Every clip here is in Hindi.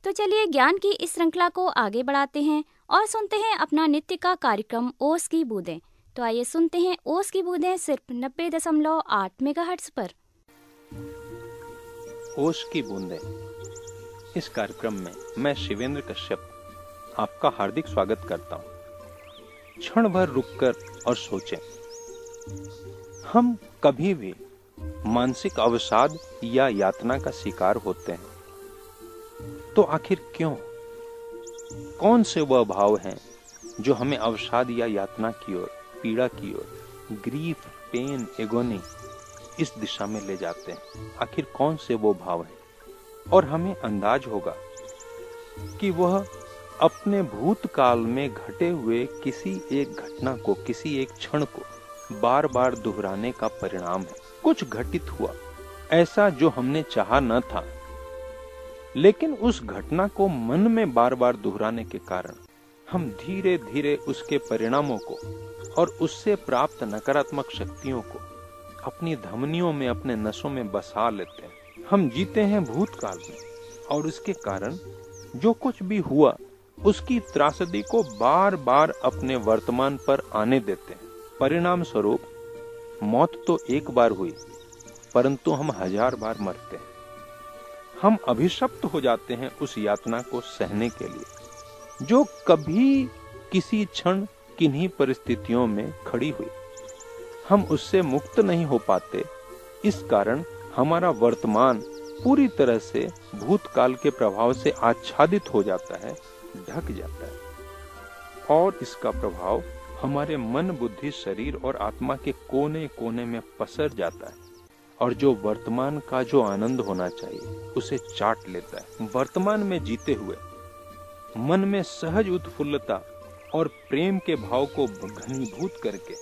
तो चलिए ज्ञान की इस श्रृंखला को आगे बढ़ाते हैं और सुनते हैं अपना नित्य का कार्यक्रम ओस की बूंदें। तो आइए सुनते हैं ओस की बूंदें सिर्फ 90.8 मेगाहर्ट्ज पर। ओस की बूंदें, इस कार्यक्रम में मैं शिवेंद्र कश्यप आपका हार्दिक स्वागत करता हूँ। क्षण भर रुककर और सोचें, हम कभी भी मानसिक अवसाद या यातना का शिकार होते हैं तो आखिर क्यों? कौन से वह भाव हैं जो हमें अवसाद या यातना की ओर, पीड़ा की ओर, ग्रीफ, पेन, एगोनी इस दिशा में ले जाते हैं? आखिर कौन से वो भाव हैं? और हमें अंदाज होगा कि वह अपने भूतकाल में घटे हुए किसी एक घटना को, किसी एक क्षण को बार बार दोहराने का परिणाम है। कुछ घटित हुआ ऐसा जो हमने चाहा न था, लेकिन उस घटना को मन में बार बार दोहराने के कारण हम धीरे धीरे उसके परिणामों को और उससे प्राप्त नकारात्मक शक्तियों को अपनी धमनियों में, अपने नसों में बसा लेते हैं। हम जीते हैं भूतकाल में और उसके कारण जो कुछ भी हुआ उसकी त्रासदी को बार बार अपने वर्तमान पर आने देते हैं। परिणाम स्वरूप मौत तो एक बार हुई, परंतु हम 1000 बार मरते हैं। हम अभिशप्त हो जाते हैं उस यातना को सहने के लिए जो कभी किसी क्षण किन्हीं परिस्थितियों में खड़ी हुई। हम उससे मुक्त नहीं हो पाते। इस कारण हमारा वर्तमान पूरी तरह से भूतकाल के प्रभाव से आच्छादित हो जाता है, ढक जाता है, और इसका प्रभाव हमारे मन, बुद्धि, शरीर और आत्मा के कोने कोने में पसर जाता है और जो वर्तमान का जो आनंद होना चाहिए उसे चाट लेता है। वर्तमान में जीते हुए मन में सहज उत्फुल्लता और प्रेम के भाव को घनीभूत करके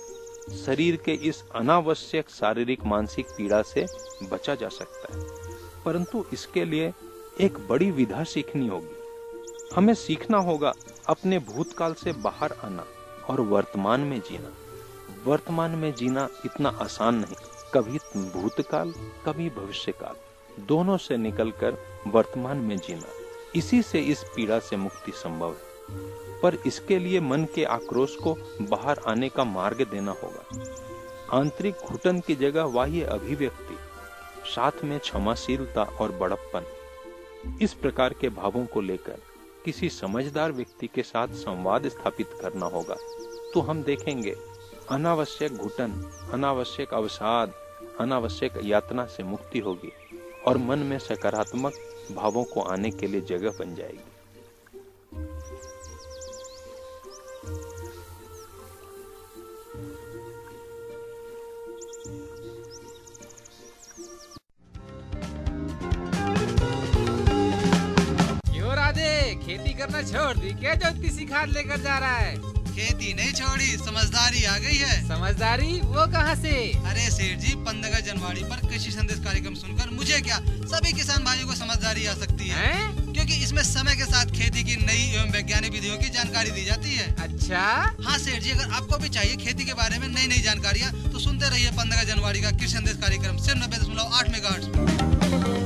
शरीर के इस अनावश्यक शारीरिक मानसिक पीड़ा से बचा जा सकता है। परंतु इसके लिए एक बड़ी विधा सीखनी होगी। हमें सीखना होगा अपने भूतकाल से बाहर आना और वर्तमान में जीना। वर्तमान में जीना इतना आसान नहीं। कभी भूतकाल, कभी भविष्यकाल, दोनों से निकलकर वर्तमान में जीना, इसी से इस पीड़ा से मुक्ति संभव है। पर इसके लिए मन के आक्रोश को बाहर आने का मार्ग देना होगा। आंतरिक घुटन की जगह बाह्य अभिव्यक्ति, साथ में क्षमाशीलता और बड़प्पन, इस प्रकार के भावों को लेकर किसी समझदार व्यक्ति के साथ संवाद स्थापित करना होगा। तो हम देखेंगे अनावश्यक घुटन, अनावश्यक अवसाद, अनावश्यक यातना से मुक्ति होगी और मन में सकारात्मक भावों को आने के लिए जगह बन जाएगी। क्यों राधे, खेती करना छोड़ दी क्या जो इतनी सी खाद लेकर जा रहा है? खेती नहीं छोड़ी, समझदारी आ गई है। समझदारी वो कहाँ से? अरे सेठ जी, 15 जनवरी पर कृषि संदेश कार्यक्रम सुनकर मुझे क्या, सभी किसान भाइयों को समझदारी आ सकती है। क्योंकि इसमें समय के साथ खेती की नई एवं वैज्ञानिक विधियों की जानकारी दी जाती है। अच्छा? हाँ सेठ जी, अगर आपको भी चाहिए खेती के बारे में नई नई जानकारियाँ तो सुनते रहिए 15 जनवरी का कृषि संदेश कार्यक्रम सिर्फ 90.8 मेगाहर्ट्ज।